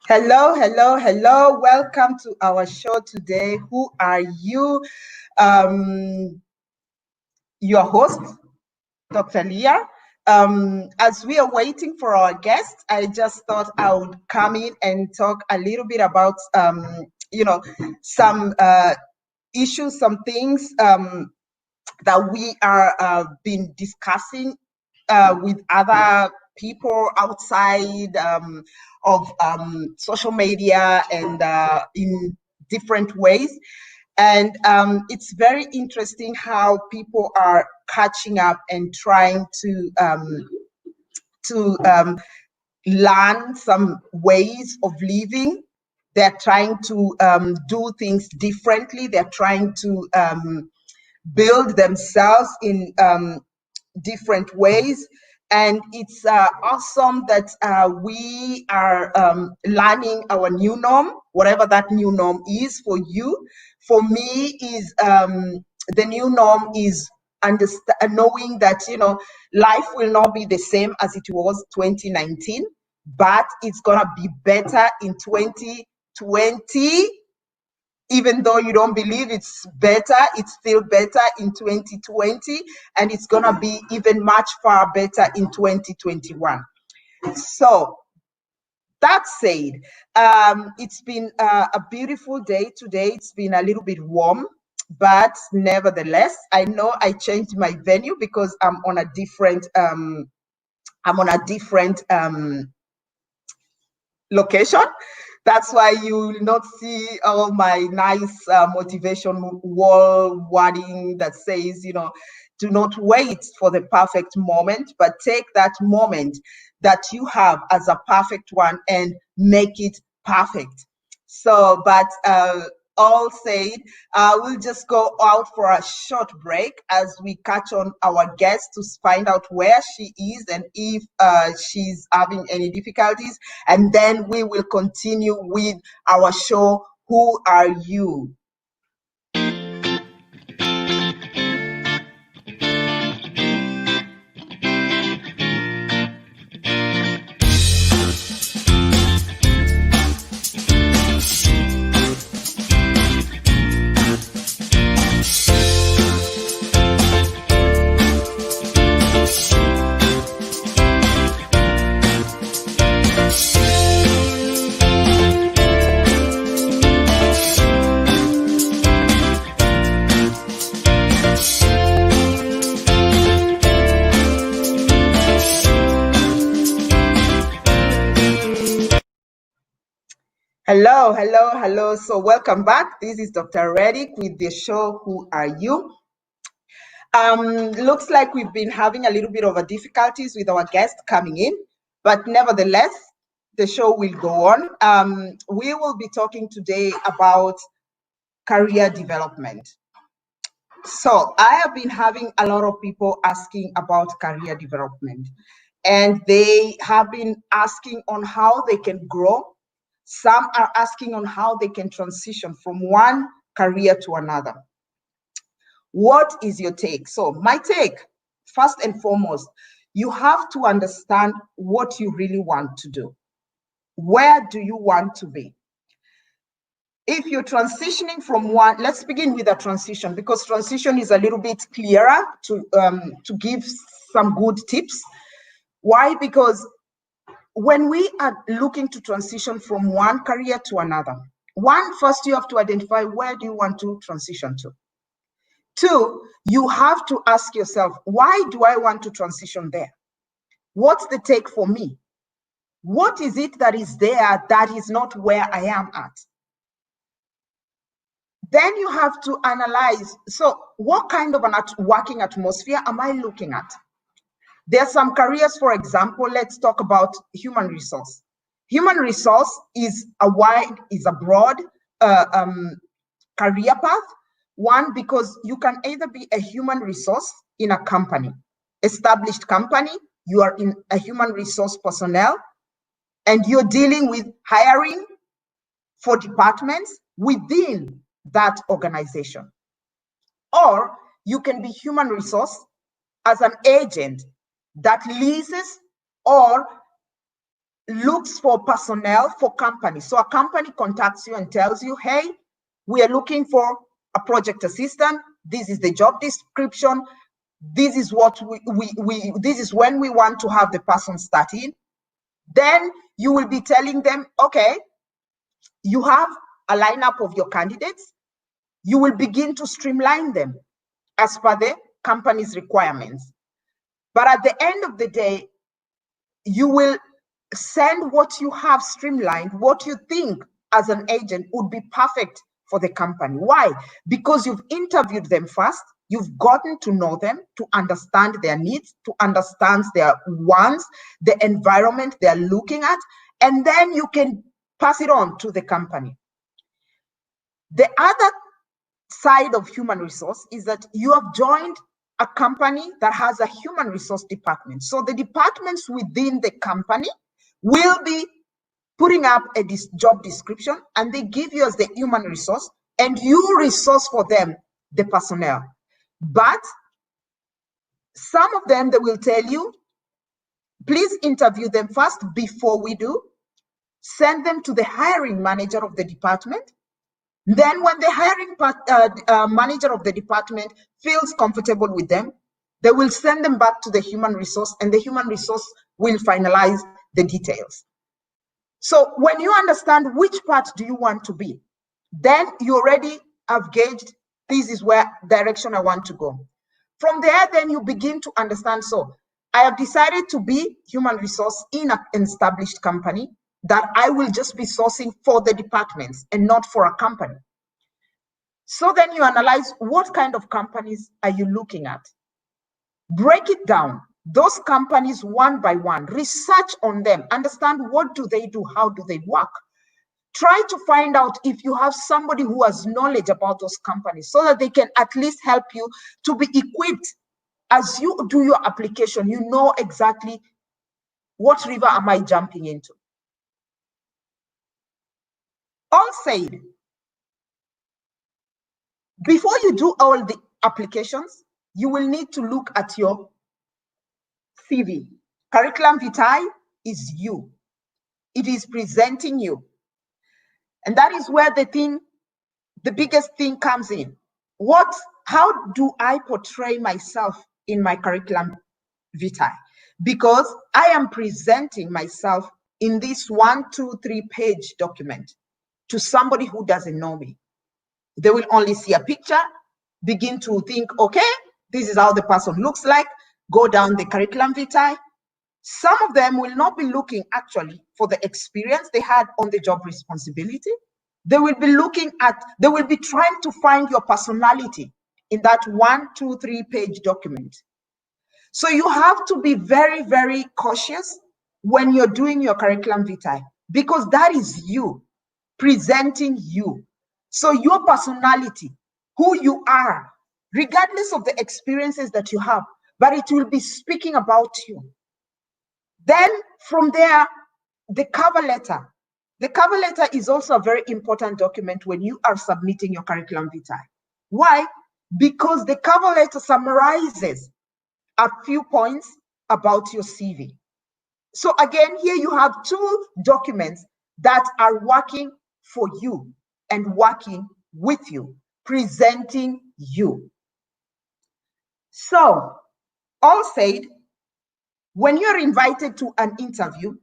Hello, hello, hello. Welcome to our show today. Who are you? Um, your host, Dr. Leah. As we are waiting for our guest, I just thought I would come in and talk a little bit about, some issues, some things that we are been discussing with other people outside of social media and in different ways. And it's very interesting how people are catching up and trying to learn some ways of living. They're trying to do things differently. They're trying to build themselves in different ways. And it's awesome that we are learning our new norm, whatever that new norm is for you. For me, is the new norm is knowing that life will not be the same as it was 2019, but it's gonna be better in 2020. Even though you don't believe it's better, it's still better in 2020, and it's going to be even much far better in 2021. So that said, it's been a beautiful day today. It's been a little bit warm, but nevertheless, I know I changed my venue because I'm on a different location. That's why you will not see all my nice motivation wall wording that says, do not wait for the perfect moment, but take that moment that you have as a perfect one and make it perfect. So, but all said, we'll just go out for a short break as we catch on our guest to find out where she is and if she's having any difficulties. And then we will continue with our show, Who Are You? Hello, hello, hello. So welcome back. This is Dr. Reddick with the show, Who Are You? Looks like we've been having a little bit of a difficulties with our guest coming in, but nevertheless, the show will go on. We will be talking today about career development. So I have been having a lot of people asking about career development, and they have been asking on how they can grow. Some are asking on how they can transition from one career to another. What is your take? So my take, first and foremost, you have to understand what you really want to do. Where do you want to be? If you're transitioning from one, let's begin with a transition, because transition is a little bit clearer to give some good tips. Why? Because when we are looking to transition from one career to another, first you have to identify where do you want to transition to. Two, you have to ask yourself, why do I want to transition there? What's the take for me? What is it that is there that is not where I am at? Then you have to analyze, so what kind of a working atmosphere am I looking at? There are some careers, for example, let's talk about human resource. Human resource is a broad career path. One, because you can either be a human resource in a company, established company, you are in a human resource personnel, and you're dealing with hiring for departments within that organization. Or you can be human resource as an agent that leases or looks for personnel for companies. So a company contacts you and tells you, hey, we are looking for a project assistant. This is the job description. This is what this is when we want to have the person start in. Then you will be telling them, okay, you have a lineup of your candidates. You will begin to streamline them as per the company's requirements. But at the end of the day, you will send what you have streamlined, what you think as an agent would be perfect for the company. Why? Because you've interviewed them first, you've gotten to know them, to understand their needs, to understand their wants, the environment they're looking at, and then you can pass it on to the company. The other side of human resource is that you have joined a company that has a human resource department. So the departments within the company will be putting up a job description, and they give you as the human resource, and you resource for them the personnel. But some of them, they will tell you, please interview them first before we do. Send them to the hiring manager of the department. Then when the hiring manager of the department feels comfortable with them, they will send them back to the human resource, and the human resource will finalize the details. So when you understand which part do you want to be, then you already have gauged, this is where direction I want to go. From there, then you begin to understand, so I have decided to be human resource in an established company, that I will just be sourcing for the departments and not for a company. So then you analyze, what kind of companies are you looking at? Break it down, those companies one by one, research on them, understand what do they do, how do they work. Try to find out if you have somebody who has knowledge about those companies, so that they can at least help you to be equipped. As you do your application, you know exactly what river am I jumping into. All said, before you do all the applications, you will need to look at your CV. Curriculum vitae is you. It is presenting you. And that is where the biggest thing comes in. How do I portray myself in my curriculum vitae? Because I am presenting myself in this 1, 2, 3 page document to somebody who doesn't know me. They will only see a picture, begin to think, okay, this is how the person looks like, go down the curriculum vitae. Some of them will not be looking actually for the experience they had on the job responsibility. They will be trying to find your personality in that 1, 2, 3 page document. So you have to be very, very cautious when you're doing your curriculum vitae, because that is you presenting you. So your personality, who you are, regardless of the experiences that you have, but it will be speaking about you. Then from there, the cover letter. The cover letter is also a very important document when you are submitting your curriculum vitae. Why? Because the cover letter summarizes a few points about your CV. So again, here you have 2 documents that are working for you and working with you, presenting you. So, all said, when you're invited to an interview,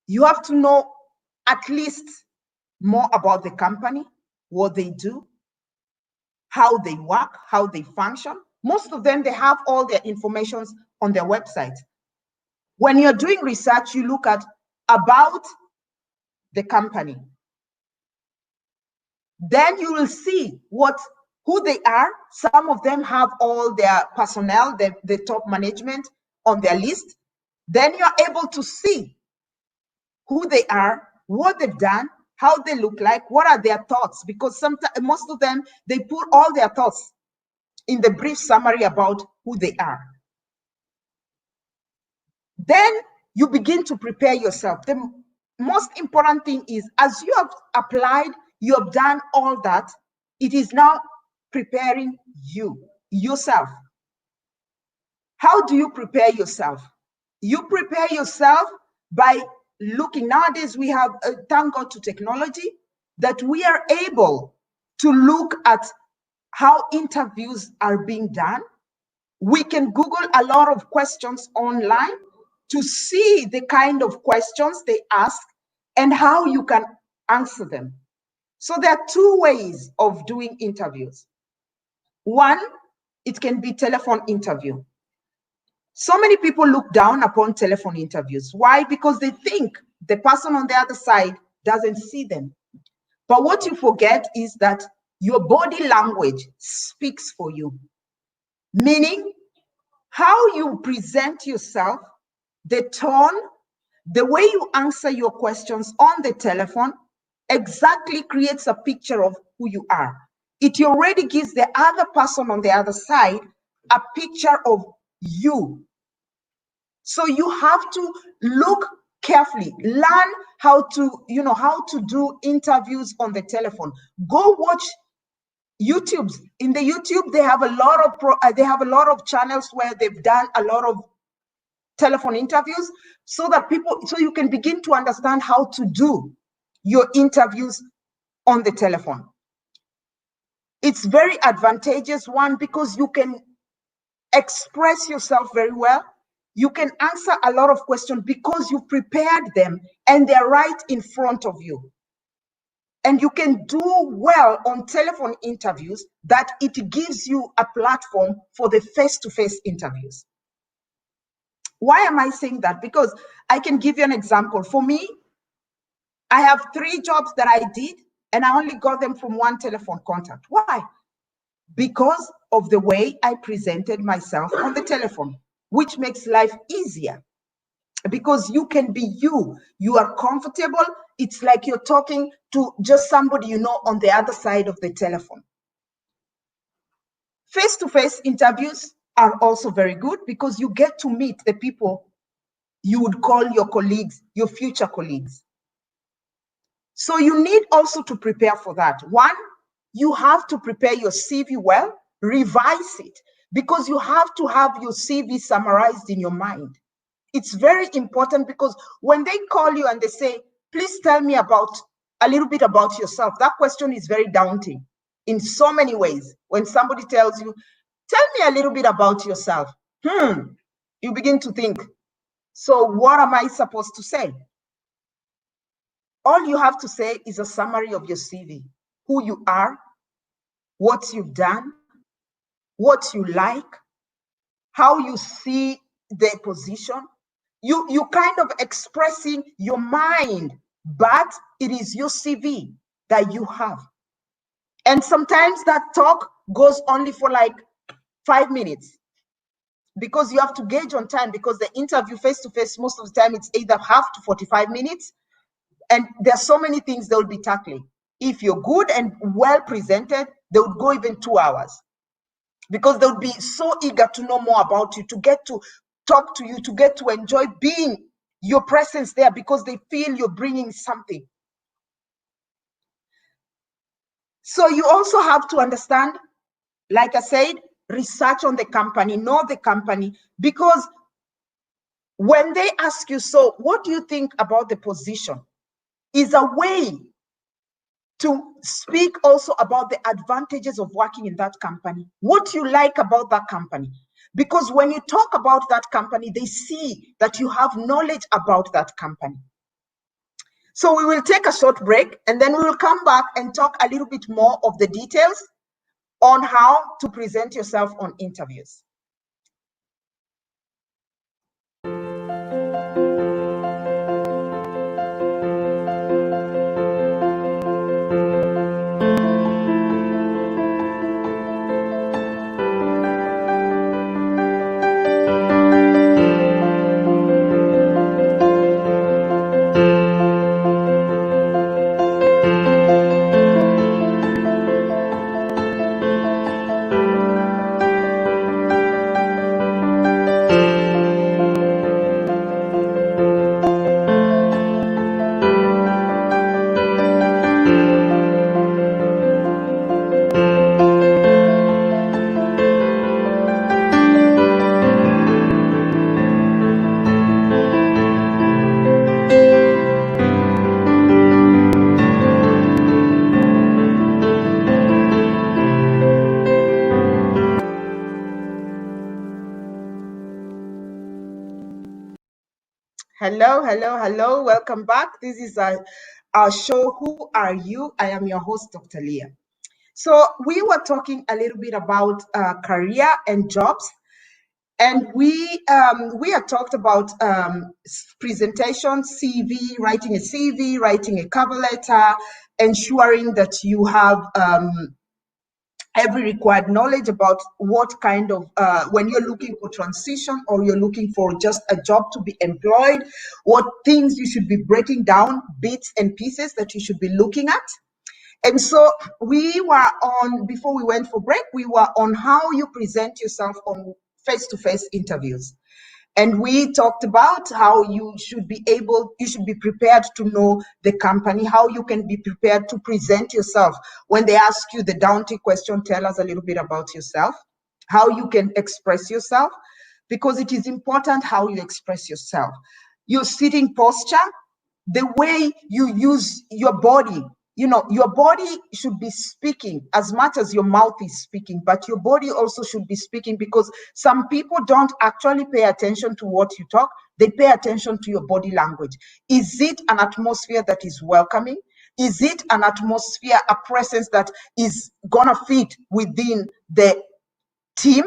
you have to know at least more about the company, what they do, how they work, how they function. Most of them, they have all their information on their website. When you're doing research, you look at about the company. Then you will see who they are. Some of them have all their personnel, the top management on their list. Then you're able to see who they are, what they've done, how they look like, what are their thoughts, because most of them, they put all their thoughts in the brief summary about who they are. Then you begin to prepare yourself. The most important thing is, as you have applied, you have done all that, it is now preparing yourself. How do you prepare yourself? You prepare yourself by looking. Nowadays, we have, thank God to technology, that we are able to look at how interviews are being done. We can Google a lot of questions online to see the kind of questions they ask and how you can answer them. So there are two ways of doing interviews. One, it can be telephone interview. So many people look down upon telephone interviews. Why? Because they think the person on the other side doesn't see them. But what you forget is that your body language speaks for you. Meaning, how you present yourself, the tone, the way you answer your questions on the telephone exactly creates a picture of who you are. It already gives the other person on the other side a picture of you. So you have to look carefully, learn how to, how to do interviews on the telephone. Go watch YouTube. In the YouTube, they have a lot of channels where they've done a lot of telephone interviews, so you can begin to understand how to do your interviews on the telephone. It's very advantageous, one, because you can express yourself very well. You can answer a lot of questions because you prepared them and they're right in front of you. And you can do well on telephone interviews that it gives you a platform for the face-to-face interviews. Why am I saying that? Because I can give you an example. For me, I have 3 jobs that I did and I only got them from one telephone contact. Why? Because of the way I presented myself on the telephone, which makes life easier. Because you can be you. You are comfortable. It's like you're talking to just somebody you know on the other side of the telephone. Face-to-face interviews are also very good because you get to meet the people you would call your colleagues, your future colleagues. So you need also to prepare for that. One, you have to prepare your CV well, revise it, because you have to have your CV summarized in your mind. It's very important because when they call you and they say, please tell me a little bit about yourself, that question is very daunting in so many ways. When somebody tells you, tell me a little bit about yourself, you begin to think, so what am I supposed to say? All you have to say is a summary of your CV, who you are, what you've done, what you like, how you see the position. You kind of expressing your mind, but it is your CV that you have. And sometimes that talk goes only for like 5 minutes because you have to gauge on time, because the interview face-to-face, most of the time it's either half to 45 minutes. And there's so many things they'll be tackling. If you're good and well presented, they would go even 2 hours because they'll be so eager to know more about you, to get to talk to you, to get to enjoy being your presence there because they feel you're bringing something. So you also have to understand, like I said, research on the company, know the company, because when they ask you, so what do you think about the position, is a way to speak also about the advantages of working in that company, what you like about that company. Because when you talk about that company, they see that you have knowledge about that company. So we will take a short break and then we will come back and talk a little bit more of the details on how to present yourself on interviews. Hello, hello, hello. Welcome back. This is our show, Who Are You? I am your host, Dr. Leah. So we were talking a little bit about career and jobs, and we have talked about presentation, CV, writing a CV, writing a cover letter, ensuring that you have every required knowledge about what kind of when you're looking for transition or you're looking for just a job to be employed, what things you should be breaking down, bits and pieces that you should be looking at. And so we were on, before we went for break, we were on how you present yourself on face-to-face interviews. And we talked about how you should be prepared to know the company, how you can be prepared to present yourself. When they ask you the Downty question, tell us a little bit about yourself, how you can express yourself, because it is important how you express yourself. Your sitting posture, the way you use your body. You know, your body should be speaking as much as your mouth is speaking, but your body also should be speaking, because some people don't actually pay attention to what you talk. They pay attention to your body language. Is it an atmosphere that is welcoming? Is it an atmosphere, a presence that is gonna fit within the team?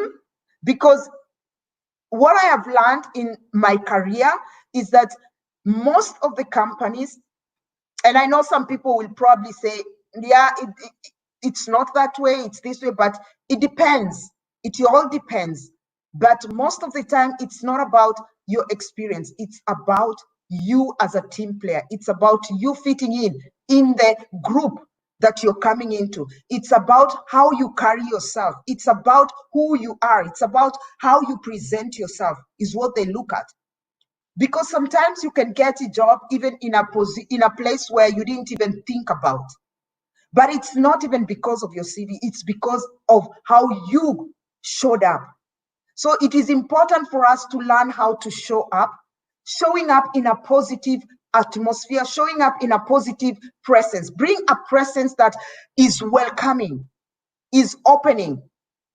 Because what I have learned in my career is that most of the companies, and I know some people will probably say, yeah, it's not that way, it's this way, but it depends. It all depends. But most of the time, it's not about your experience. It's about you as a team player. It's about you fitting in the group that you're coming into. It's about how you carry yourself. It's about who you are. It's about how you present yourself is what they look at. Because sometimes you can get a job even in a place where you didn't even think about. But it's not even because of your CV, it's because of how you showed up. So it is important for us to learn how to show up, showing up in a positive atmosphere, showing up in a positive presence. Bring a presence that is welcoming, is opening.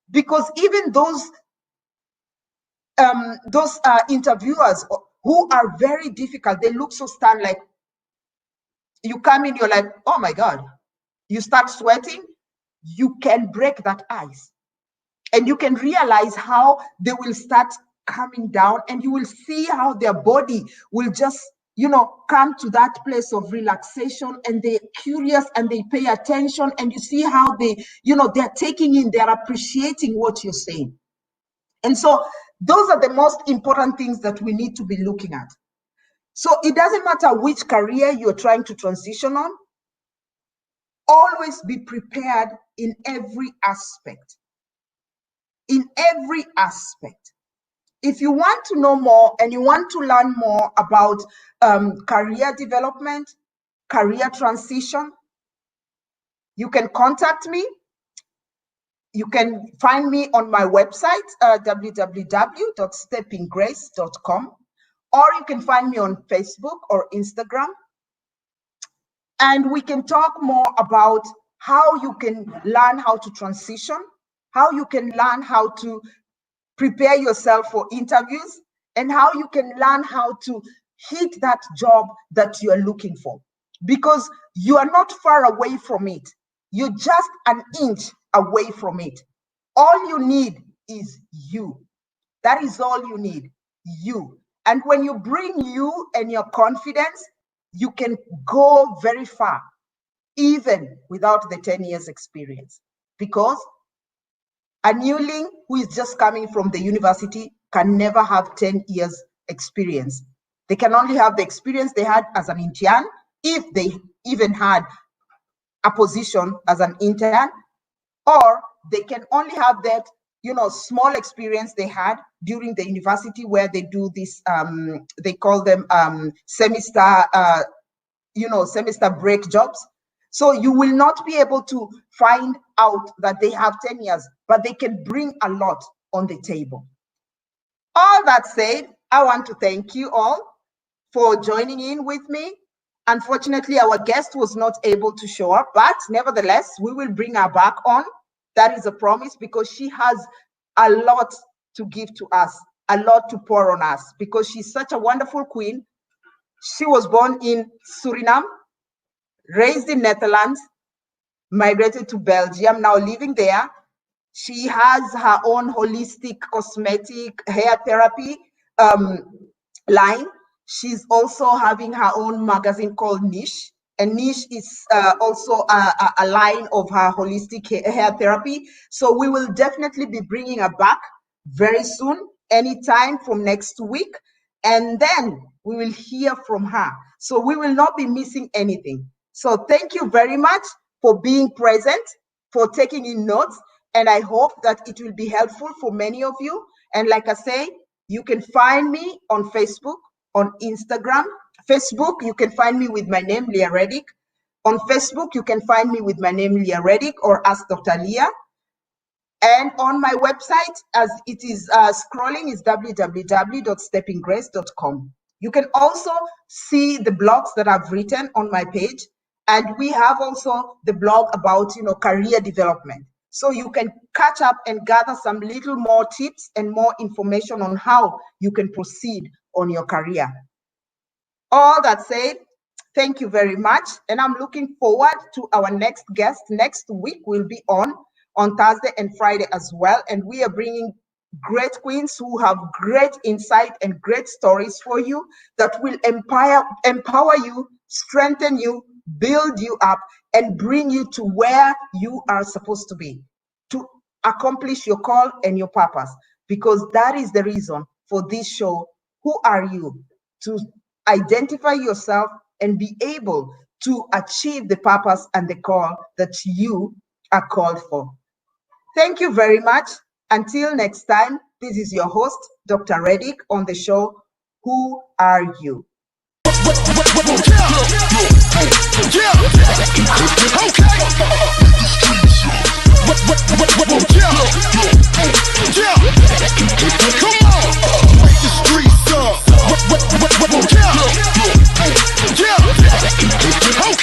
Because even those interviewers who are very difficult, they look so stunned, like you come in, you're like, oh my God, you start sweating, you can break that ice. And you can realize how they will start coming down, and you will see how their body will just, come to that place of relaxation, and they're curious and they pay attention, and you see how they're taking in, they're appreciating what you're saying. And so those are the most important things that we need to be looking at. So it doesn't matter which career you're trying to transition on, always be prepared in every aspect. In every aspect. If you want to know more and you want to learn more about career development, career transition, you can contact me. You can find me on my website, www.steppinggrace.com, or you can find me on Facebook or Instagram. And we can talk more about how you can learn how to transition, how you can learn how to prepare yourself for interviews, and how you can learn how to hit that job that you are looking for. Because you are not far away from it. You're just an inch away from it. All you need is you. That is all you need, you. And when you bring you and your confidence, you can go very far, even without the 10 years experience. Because a newling who is just coming from the university can never have 10 years experience. They can only have the experience they had as an intern, if they even had a position as an intern, or they can only have that, small experience they had during the university, where they do this, they call them semester break jobs. So you will not be able to find out that they have 10 years, but they can bring a lot on the table. All that said, I want to thank you all for joining in with me. Unfortunately, our guest was not able to show up, but nevertheless, we will bring her back on. That is a promise, because she has a lot to give to us, a lot to pour on us, because she's such a wonderful queen, She was born in Suriname, raised in Netherlands, migrated to Belgium, now living there. She has her own holistic cosmetic hair therapy line. She's also having her own magazine called Niche. And Niche is also a line of her holistic hair therapy. So we will definitely be bringing her back very soon, anytime from next week. And then we will hear from her. So we will not be missing anything. So thank you very much for being present, for taking in notes. And I hope that it will be helpful for many of you. And like I say, you can find me on Facebook, on Instagram. Facebook, you can find me with my name, Leah Reddick. On Facebook, you can find me with my name, Leah Reddick, or Ask Dr. Leah. And on my website, as it is scrolling, is www.steppinggrace.com. You can also see the blogs that I've written on my page. And we have also the blog about, career development. So you can catch up and gather some little more tips and more information on how you can proceed on your career. All that said, thank you very much. And I'm looking forward to our next guest. Next week, we'll be on Thursday and Friday as well. And we are bringing great queens who have great insight and great stories for you that will empower you, strengthen you, build you up, and bring you to where you are supposed to be, to accomplish your call and your purpose. Because that is the reason for this show. Who are you? To identify yourself and be able to achieve the purpose and the call that you are called for. Thank you very much. Until next time, this is your host, Dr. Reddick, on the show, Who Are You? Okay.